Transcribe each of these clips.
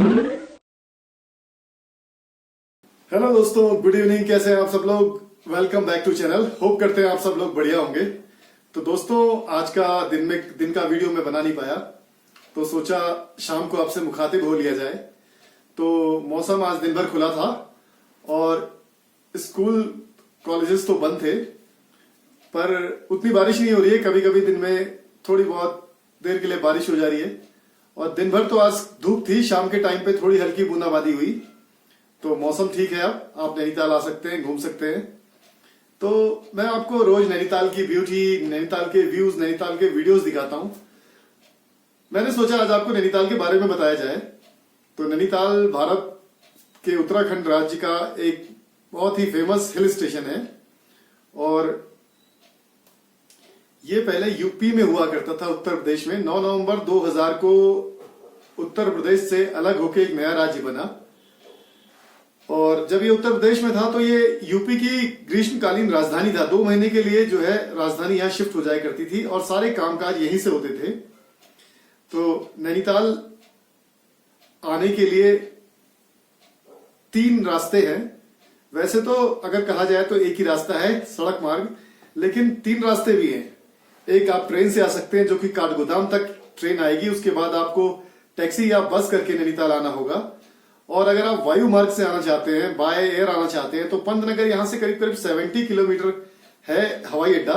Hello दोस्तों, good evening. कैसे हैं आप सब लोग? Welcome back to channel. Hope करते हैं आप सब लोग बढ़िया होंगे। तो दोस्तों, आज का दिन का वीडियो मैं बना नहीं पाया, तो सोचा शाम को आपसे मुखातिब हो लिया जाए। तो मौसम आज दिन भर खुला था और स्कूल कॉलेजेस तो बंद थे, पर उतनी बारिश नहीं हो रही है। कभी कभी दिन में थोड़ी बहुत देर के लिए बारिश हो जा रही है और दिन भर तो आज धूप थी। शाम के टाइम पे थोड़ी हल्की बूंदाबांदी हुई, तो मौसम ठीक है। अब आप नैनीताल आ सकते हैं, घूम सकते हैं। तो मैं आपको रोज नैनीताल की ब्यूटी, नैनीताल के व्यूज, नैनीताल के वीडियोस दिखाता हूं। मैंने सोचा आज आपको नैनीताल के बारे में बताया जाए। तो नैनीताल भारत के उत्तराखंड राज्य का एक बहुत ही फेमस हिल स्टेशन है और ये पहले यूपी में हुआ करता था, उत्तर प्रदेश में। 9 नवंबर 2000 को उत्तर प्रदेश से अलग होकर एक नया राज्य बना और जब ये उत्तर प्रदेश में था तो ये यूपी की ग्रीष्मकालीन राजधानी था। 2 महीने के लिए जो है राजधानी यहाँ शिफ्ट हो जाया करती थी और सारे कामकाज यहीं से होते थे। तो नैनीताल आने के लिए 3 रास्ते हैं। वैसे तो अगर कहा जाए तो एक ही रास्ता है, सड़क मार्ग, लेकिन 3 रास्ते भी हैं। एक आप ट्रेन से आ सकते हैं, जो कि काठगोदाम तक ट्रेन आएगी। उसके बाद आपको टैक्सी या बस करके नैनीताल आना होगा। और अगर आप वायु मार्ग से आना चाहते हैं, बाय एयर आना चाहते हैं, तो पंतनगर यहां से करीब करीब 70 किलोमीटर है हवाई अड्डा।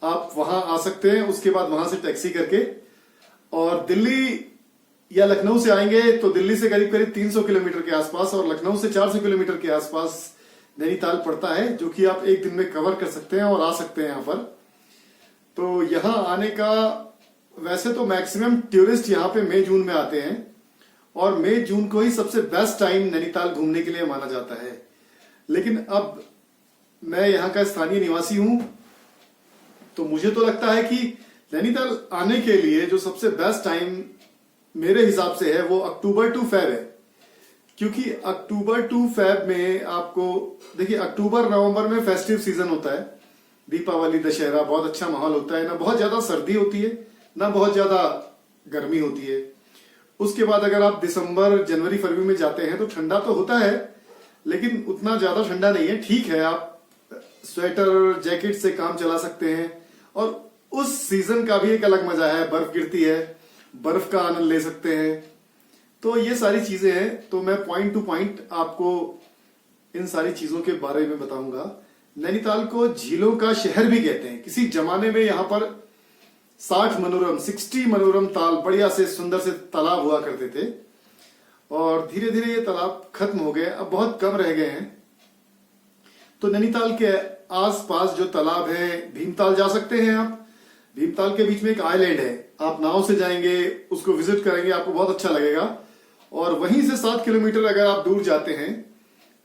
आप वहां आ सकते हैं। उसके बाद वहां से टैक्सी करके और दिल्ली या लखनऊ से आएंगे तो दिल्ली से करीब करीब 300 किलोमीटर के आसपास और लखनऊ से 400 किलोमीटर के आसपास नैनीताल पड़ता है, जो कि आप एक दिन में कवर कर सकते हैं और आ सकते हैं यहाँ पर। तो यहाँ आने का वैसे तो मैक्सिमम टूरिस्ट यहाँ पे मई जून में आते हैं और मई जून को ही सबसे बेस्ट टाइम नैनीताल घूमने के लिए माना जाता है। लेकिन अब मैं यहाँ का स्थानीय निवासी हूं, तो मुझे तो लगता है कि नैनीताल आने के लिए जो सबसे बेस्ट टाइम मेरे हिसाब से है वो अक्टूबर टू फेब है। क्योंकि अक्टूबर टू फेब में आपको देखिए, अक्टूबर नवंबर में फेस्टिव सीजन होता है, दीपावली, दशहरा, बहुत अच्छा माहौल होता है। ना बहुत ज्यादा सर्दी होती है, ना बहुत ज्यादा गर्मी होती है। उसके बाद अगर आप दिसंबर, जनवरी, फरवरी में जाते हैं तो ठंडा तो होता है, लेकिन उतना ज्यादा ठंडा नहीं है। ठीक है, आप स्वेटर, जैकेट से काम चला सकते हैं और उस सीजन का भी एक अलग मजा है। बर्फ गिरती है, बर्फ का आनंद ले सकते हैं। तो ये सारी चीजें हैं। तो मैं पॉइंट टू पॉइंट आपको इन सारी चीजों के बारे में बताऊंगा। नैनीताल को झीलों का शहर भी कहते हैं। किसी जमाने में यहाँ पर 60 मनोरम ताल, बढ़िया से सुंदर से तालाब हुआ करते थे और धीरे धीरे ये तालाब खत्म हो गए, अब बहुत कम रह गए हैं। तो नैनीताल के आसपास जो तालाब है, भीमताल जा सकते हैं आप। भीमताल के बीच में एक आइलैंड है, आप नाव से जाएंगे, उसको विजिट करेंगे, आपको बहुत अच्छा लगेगा। और वहीं से 7 किलोमीटर अगर आप दूर जाते हैं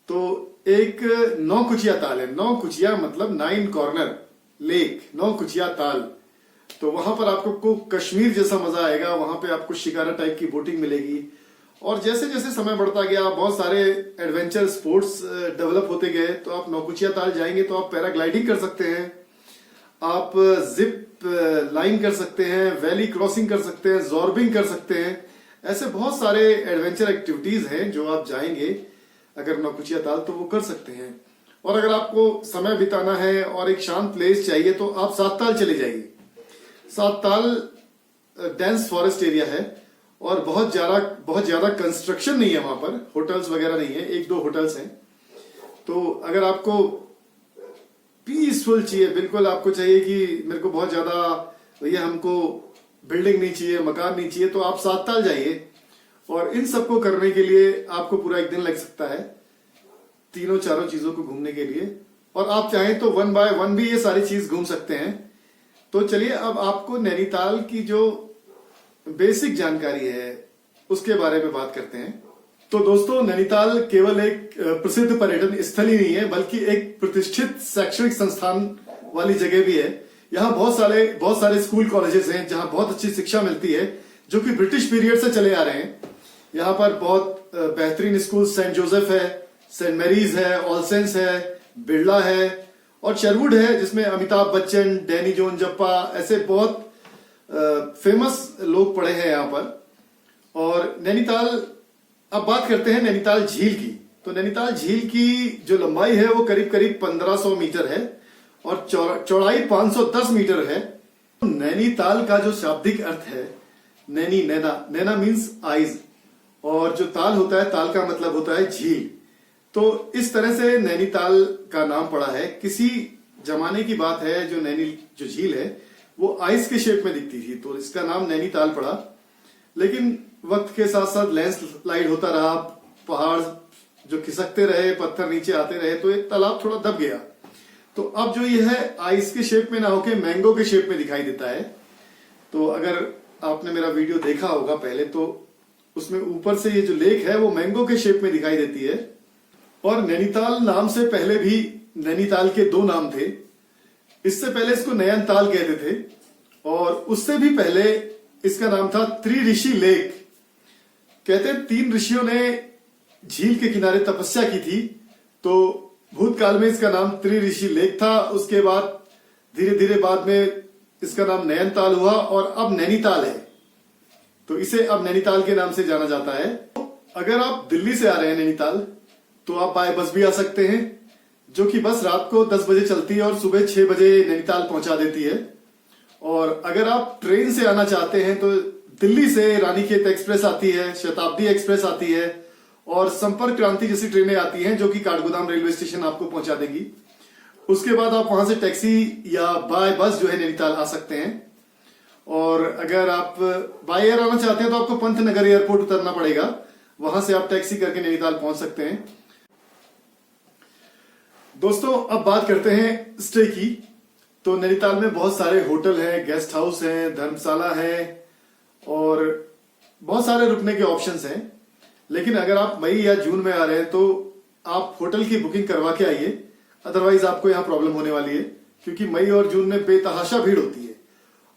तो एक नौकुचिया ताल है। नौकुचिया मतलब 9 कॉर्नर लेक, नौकुचिया ताल। तो वहां पर आपको कश्मीर जैसा मजा आएगा। वहां पे आपको शिकारा टाइप की बोटिंग मिलेगी और जैसे जैसे समय बढ़ता गया बहुत सारे एडवेंचर स्पोर्ट्स डेवलप होते गए। तो आप नौकुचिया ताल जाएंगे तो आप पैराग्लाइडिंग कर सकते हैं, आप जिप लाइन कर सकते हैं, वैली क्रॉसिंग कर सकते हैं, जॉर्बिंग कर सकते हैं। ऐसे बहुत सारे एडवेंचर एक्टिविटीज हैं जो आप जाएंगे अगर नौकुचिया ताल तो वो कर सकते हैं। और अगर आपको समय बिताना है और एक शांत प्लेस चाहिए तो आप सातताल चले जाइए। सातताल डेंस फॉरेस्ट एरिया है और बहुत ज्यादा कंस्ट्रक्शन नहीं है वहां पर, होटल्स वगैरह नहीं है, 1-2 होटल्स हैं। तो अगर आपको पीसफुल चाहिए, बिल्कुल आपको चाहिए कि मेरे को बहुत ज्यादा भैया हमको बिल्डिंग नहीं चाहिए, मकान नहीं चाहिए, तो आप सातताल जाइए। और इन सबको करने के लिए आपको पूरा एक दिन लग सकता है, 3-4 चीजों को घूमने के लिए। और आप चाहें तो 1 बाय 1 भी ये सारी चीज घूम सकते हैं। तो चलिए अब आपको नैनीताल की जो बेसिक जानकारी है उसके बारे में बात करते हैं। तो दोस्तों, नैनीताल केवल एक प्रसिद्ध पर्यटन स्थल ही नहीं है, बल्कि एक प्रतिष्ठित शैक्षणिक संस्थान वाली जगह भी है। यहाँ बहुत सारे स्कूल कॉलेजेस हैं जहाँ बहुत अच्छी शिक्षा मिलती है, जो कि ब्रिटिश पीरियड से चले आ रहे हैं। यहाँ पर बहुत बेहतरीन स्कूल सेंट जोसेफ है, सेंट मैरीज है, ऑल सेंट्स है, बिरला है और शेरवुड है, जिसमें अमिताभ बच्चन, डैनी जोन जप्पा, ऐसे बहुत फेमस लोग पढ़े हैं यहाँ पर। और नैनीताल अब बात करते हैं नैनीताल झील की। तो नैनीताल झील की जो लंबाई है वो करीब करीब 1500 मीटर है और चौड़ाई 510 मीटर है। नैनीताल का जो शाब्दिक अर्थ है नैना मीन्स आइज, और जो ताल होता है, ताल का मतलब होता है झील। तो इस तरह से नैनीताल का नाम पड़ा है। किसी जमाने की बात है, जो झील है वो आइस के शेप में दिखती थी, तो इसका नाम नैनीताल पड़ा। लेकिन वक्त के साथ साथ लैंडस्लाइड होता रहा, पहाड़ जो खिसकते रहे, पत्थर नीचे आते रहे, तो एक तालाब थोड़ा दब गया। तो अब जो ये है आइस के शेप में ना होके मैंगो के शेप में दिखाई देता है। तो अगर आपने मेरा वीडियो देखा होगा पहले, तो उसमें ऊपर से ये जो लेक है वो मैंगो के शेप में दिखाई देती है। और नैनीताल नाम से पहले भी नैनीताल के 2 नाम थे। इससे पहले इसको नयनताल कहते थे और उससे भी पहले इसका नाम था त्रिऋषि लेक। कहते 3 ऋषियों ने झील के किनारे तपस्या की थी, तो भूतकाल में इसका नाम त्रिऋषि लेक था। उसके बाद धीरे धीरे बाद में इसका नाम नयनताल हुआ और अब नैनीताल है, तो इसे अब नैनीताल के नाम से जाना जाता है। अगर आप दिल्ली से आ रहे हैं नैनीताल, तो आप बाय बस भी आ सकते हैं, जो कि बस रात को 10 बजे चलती है और सुबह 6 बजे नैनीताल पहुंचा देती है। और अगर आप ट्रेन से आना चाहते हैं तो दिल्ली से रानीखेत एक्सप्रेस आती है, शताब्दी एक्सप्रेस आती है और संपर्क क्रांति जैसी ट्रेनें आती हैं, जो कि काठगोदाम रेलवे स्टेशन आपको पहुंचा देगी। उसके बाद आप वहां से टैक्सी या बाय बस जो है नैनीताल आ सकते हैं। और अगर आप बाय एयर आना चाहते हैं तो आपको पंतनगर एयरपोर्ट उतरना पड़ेगा, वहां से आप टैक्सी करके नैनीताल पहुंच सकते हैं। दोस्तों, अब बात करते हैं स्टे की। तो नैनीताल में बहुत सारे होटल हैं, गेस्ट हाउस हैं, धर्मशाला है और बहुत सारे रुकने के ऑप्शंस हैं। लेकिन अगर आप मई या जून में आ रहे हैं तो आप होटल की बुकिंग करवा के आइए, अदरवाइज आपको यहाँ प्रॉब्लम होने वाली है, क्योंकि मई और जून में बेतहाशा भीड़ होती है।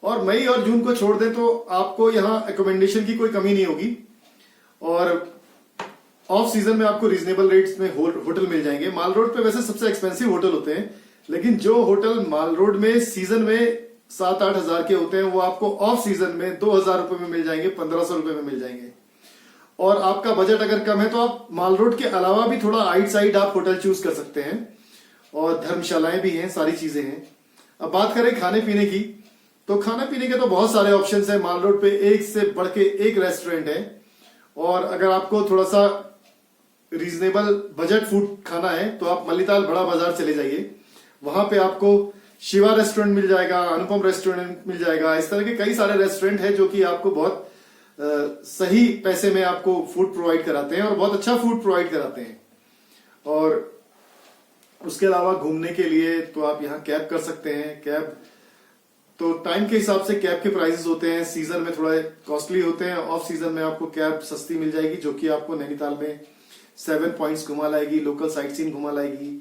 और मई और जून को छोड़ दें तो आपको यहाँ एकोमोडेशन की कोई कमी नहीं होगी और ऑफ सीजन में आपको रीजनेबल रेट्स में होटल मिल जाएंगे। माल रोड पे वैसे सबसे एक्सपेंसिव होटल होते हैं, लेकिन जो होटल माल रोड में सीजन में 7-8 हजार के होते हैं, वो आपको ऑफ सीजन में 2000 रुपए में मिल जाएंगे, 1500 रुपए में मिल जाएंगे। और आपका बजट अगर कम है तो आप माल रोड के अलावा भी थोड़ा आइट साइड आप होटल चूज कर सकते हैं और धर्मशालाएं भी हैं, सारी चीजें हैं। अब बात करें खाने पीने की, तो खाने पीने के तो बहुत सारे ऑप्शंस हैं। माल रोड पे एक से बढ़ के एक रेस्टोरेंट है और अगर आपको थोड़ा सा रीजनेबल बजट फूड खाना है तो आप मल्लीताल बड़ा बाजार चले जाइए। वहां पे आपको शिवा रेस्टोरेंट मिल जाएगा, अनुपम रेस्टोरेंट मिल जाएगा। इस तरह के कई सारे रेस्टोरेंट हैं जो कि आपको बहुत सही पैसे में आपको फूड प्रोवाइड कराते हैं और बहुत अच्छा फूड प्रोवाइड कराते हैं। और उसके अलावा घूमने के लिए तो आप यहाँ कैब कर सकते हैं। कैब तो टाइम के हिसाब से कैब के प्राइसेस होते हैं, सीजन में थोड़ा कॉस्टली होते हैं, ऑफ सीजन में आपको कैब सस्ती मिल जाएगी, जो कि आपको नैनीताल में 7 पॉइंट्स घुमा लाएगी, लोकल साइट सीन घुमा लाएगी।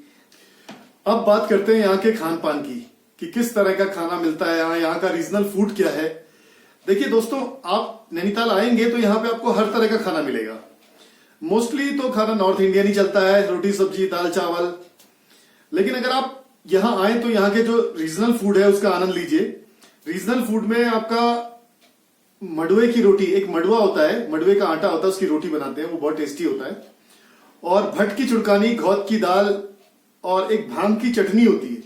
अब बात करते हैं यहाँ के खान पान की कि किस तरह का खाना मिलता है यहाँ का रीजनल फूड क्या है। देखिए दोस्तों, आप नैनीताल आएंगे तो यहाँ पे आपको हर तरह का खाना मिलेगा। मोस्टली तो खाना नॉर्थ इंडियन ही चलता है, रोटी सब्जी दाल चावल। लेकिन अगर आप यहाँ आए तो यहाँ के जो रीजनल फूड है उसका आनंद लीजिए। रीजनल फूड में आपका मडवे की रोटी, एक मडवा होता है, मडवे का आटा होता है, उसकी रोटी बनाते हैं, वो बहुत टेस्टी होता है। और भट्ट की चुड़कानी, घौत की दाल और एक भांग की चटनी होती है,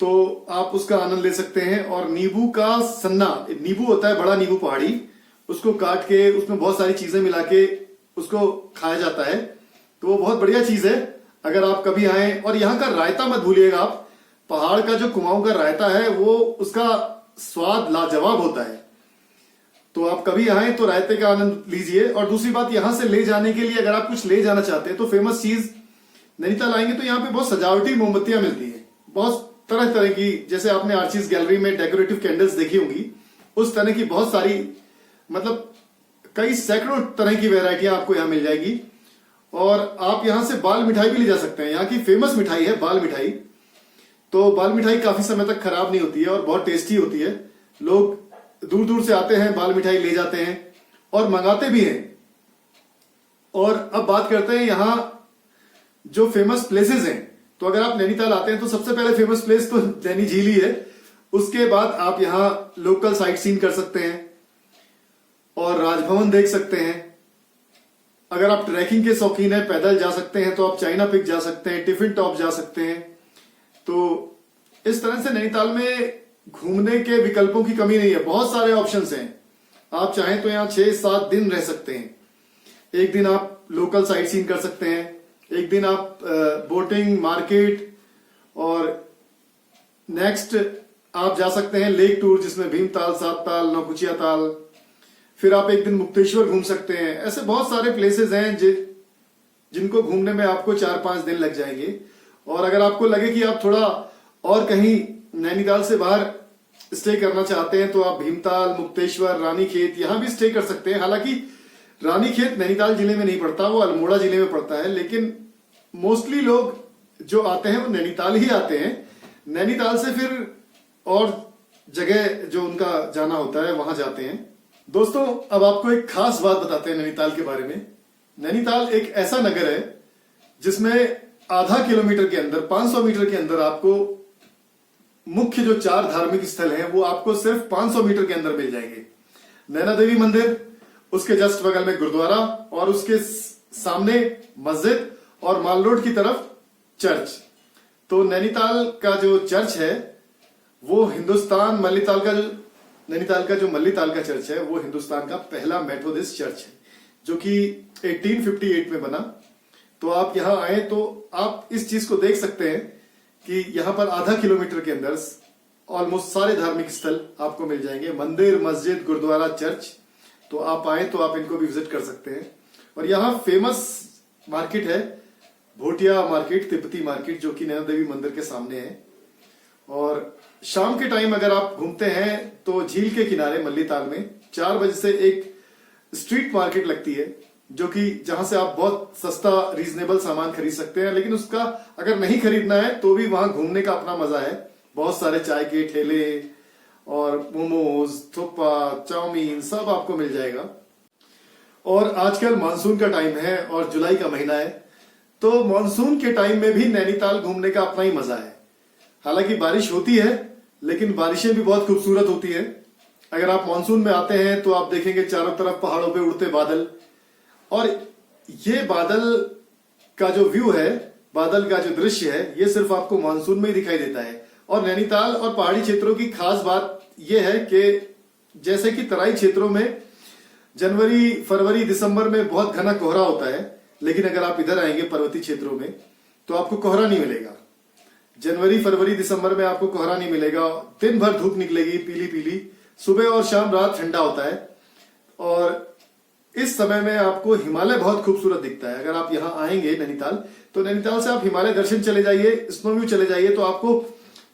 तो आप उसका आनंद ले सकते हैं। और नींबू का सन्ना, नींबू होता है बड़ा नींबू पहाड़ी, उसको काट के उसमें बहुत सारी चीजें मिला के उसको खाया जाता है, तो वो बहुत बढ़िया चीज है। अगर आप कभी आए, और यहाँ का रायता मत भूलिएगा आप, पहाड़ का जो कुमाऊं का रायता है वो उसका स्वाद लाजवाब होता है। तो आप कभी आए तो रायते का आनंद लीजिए। और दूसरी बात, यहां से ले जाने के लिए अगर आप कुछ ले जाना चाहते हैं तो फेमस चीज, नैनीताल आएंगे तो यहाँ पे बहुत सजावटी मोमबत्तियां मिलती है, बहुत तरह तरह की। जैसे आपने आर्चिस गैलरी में डेकोरेटिव कैंडल्स देखी होंगी, उस तरह की बहुत सारी, मतलब कई सैकड़ों तरह की वेरायटियां आपको यहाँ मिल जाएगी। और आप यहाँ से बाल मिठाई भी ले जा सकते हैं। यहाँ की फेमस मिठाई है बाल मिठाई। तो बाल मिठाई काफी समय तक खराब नहीं होती है और बहुत टेस्टी होती है। लोग दूर दूर से आते हैं, बाल मिठाई ले जाते हैं और मंगाते भी हैं। और अब बात करते हैं यहाँ जो फेमस प्लेसेस हैं। तो अगर आप नैनीताल आते हैं तो सबसे पहले फेमस प्लेस तो नैनी झील ही है। उसके बाद आप यहाँ लोकल साइट सीन कर सकते हैं और राजभवन देख सकते हैं। अगर आप ट्रैकिंग के शौकीन हैं, पैदल जा सकते हैं तो आप चाइना पिक जा सकते हैं, टिफिन टॉप जा सकते हैं। तो इस तरह से नैनीताल में घूमने के विकल्पों की कमी नहीं है, बहुत सारे ऑप्शंस हैं। आप चाहें तो यहाँ 6-7 दिन रह सकते हैं। एक दिन आप लोकल साइट सीइंग कर सकते हैं, एक दिन आप बोटिंग, मार्केट, और नेक्स्ट आप जा सकते हैं लेक टूर जिसमें भीमताल, सातताल, नौकुचिया ताल। फिर आप एक दिन मुक्तेश्वर घूम सकते हैं। ऐसे बहुत सारे प्लेसेस हैं जिनको घूमने में आपको 4-5 दिन लग जाएंगे। और अगर आपको लगे कि आप थोड़ा और कहीं नैनीताल से बाहर स्टे करना चाहते हैं तो आप भीमताल, मुक्तेश्वर, रानीखेत यहां भी स्टे कर सकते हैं। हालांकि रानीखेत नैनीताल जिले में नहीं पड़ता, वो अल्मोड़ा जिले में पड़ता है, लेकिन मोस्टली लोग जो आते हैं वो नैनीताल ही आते हैं। नैनीताल से फिर और जगह जो उनका जाना होता है वहां जाते हैं। दोस्तों, अब आपको एक खास बात बताते हैं नैनीताल के बारे में। नैनीताल एक ऐसा नगर है जिसमें आधा किलोमीटर के अंदर, 500 मीटर के अंदर आपको मुख्य जो 4 धार्मिक स्थल हैं वो आपको सिर्फ 500 मीटर के अंदर मिल जाएंगे। नैना देवी मंदिर, उसके जस्ट बगल में गुरुद्वारा, और उसके सामने मस्जिद, और माल रोड की तरफ चर्च। तो नैनीताल का जो चर्च है वो नैनीताल का जो मल्लीताल का चर्च है वो हिंदुस्तान का पहला मेथोडिस्ट चर्च है, जो कि 1858 में बना। तो आप यहां आए तो आप इस चीज को देख सकते हैं कि यहां पर आधा किलोमीटर के अंदर ऑलमोस्ट सारे धार्मिक स्थल आपको मिल जाएंगे, मंदिर, मस्जिद, गुरुद्वारा, चर्च। तो आप आए तो आप इनको भी विजिट कर सकते हैं। और यहाँ फेमस मार्केट है भोटिया मार्केट, तिब्बती मार्केट, जो कि नैना देवी मंदिर के सामने है। और शाम के टाइम अगर आप घूमते हैं तो झील के किनारे मल्लीताल में 4 बजे से एक स्ट्रीट मार्केट लगती है, जो कि जहां से आप बहुत सस्ता रीजनेबल सामान खरीद सकते हैं। लेकिन उसका अगर नहीं खरीदना है तो भी वहां घूमने का अपना मजा है। बहुत सारे चाय के ठेले और मोमोज, थुप्पा, चाउमीन सब आपको मिल जाएगा। और आजकल मानसून का टाइम है और जुलाई का महीना है, तो मानसून के टाइम में भी नैनीताल घूमने का अपना ही मजा है। हालांकि बारिश होती है, लेकिन बारिशें भी बहुत खूबसूरत होती है। अगर आप मानसून में आते हैं तो आप देखेंगे चारों तरफ पहाड़ों पे उड़ते बादल, और ये बादल का जो व्यू है, बादल का जो दृश्य है, ये सिर्फ आपको मानसून में ही दिखाई देता है। और नैनीताल और पहाड़ी क्षेत्रों की खास बात यह है कि जैसे कि तराई क्षेत्रों में जनवरी, फरवरी, दिसंबर में बहुत घना कोहरा होता है, लेकिन अगर आप इधर आएंगे पर्वतीय क्षेत्रों में तो आपको कोहरा नहीं मिलेगा। जनवरी, फरवरी, दिसंबर में आपको कोहरा नहीं मिलेगा। दिन भर धूप निकलेगी पीली पीली, सुबह और शाम, रात ठंडा होता है। और इस समय में आपको हिमालय बहुत खूबसूरत दिखता है। अगर आप यहाँ आएंगे नैनीताल, तो नैनीताल से आप हिमालय दर्शन चले जाइए, स्नो व्यू चले जाइए, तो आपको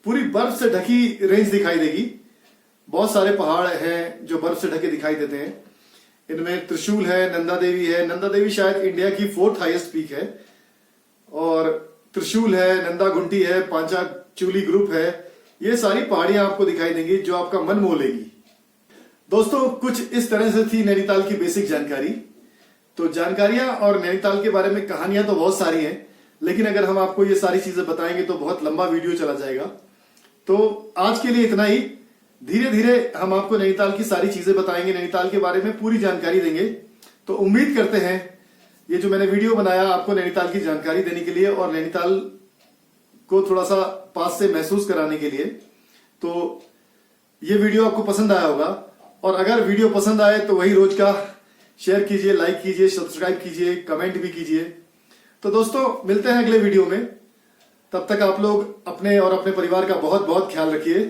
पूरी बर्फ से ढकी रेंज दिखाई देगी। बहुत सारे पहाड़ हैं जो बर्फ से ढके दिखाई देते हैं। इनमें त्रिशूल है, नंदा देवी है। नंदा देवी शायद इंडिया की 4th हाईएस्ट पीक है। और त्रिशूल है, नंदा गुंटी है, पांचाचूली ग्रुप है। ये सारी पहाड़ियां आपको दिखाई देंगी जो आपका मन मोह लेगी। दोस्तों, कुछ इस तरह से थी नैनीताल की बेसिक जानकारी। तो जानकारियां और नैनीताल के बारे में कहानियां तो बहुत सारी हैं, लेकिन अगर हम आपको ये सारी चीजें बताएंगे तो बहुत लंबा वीडियो चला जाएगा। तो आज के लिए इतना ही। धीरे धीरे हम आपको नैनीताल की सारी चीजें बताएंगे, नैनीताल के बारे में पूरी जानकारी देंगे। तो उम्मीद करते हैं ये जो मैंने वीडियो बनाया आपको नैनीताल की जानकारी देने के लिए और नैनीताल को थोड़ा सा पास से महसूस कराने के लिए। तो ये वीडियो आपको पसंद आया होगा, और अगर वीडियो पसंद आए तो वही रोज का शेयर कीजिए, लाइक कीजिए, सब्सक्राइब कीजिए, कमेंट भी कीजिए। तो दोस्तों, मिलते हैं अगले वीडियो में। तब तक आप लोग अपने और अपने परिवार का बहुत बहुत ख्याल रखिए।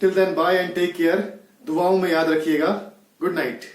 Till then, bye and take care. दुआओं में याद रखिएगा। Good night.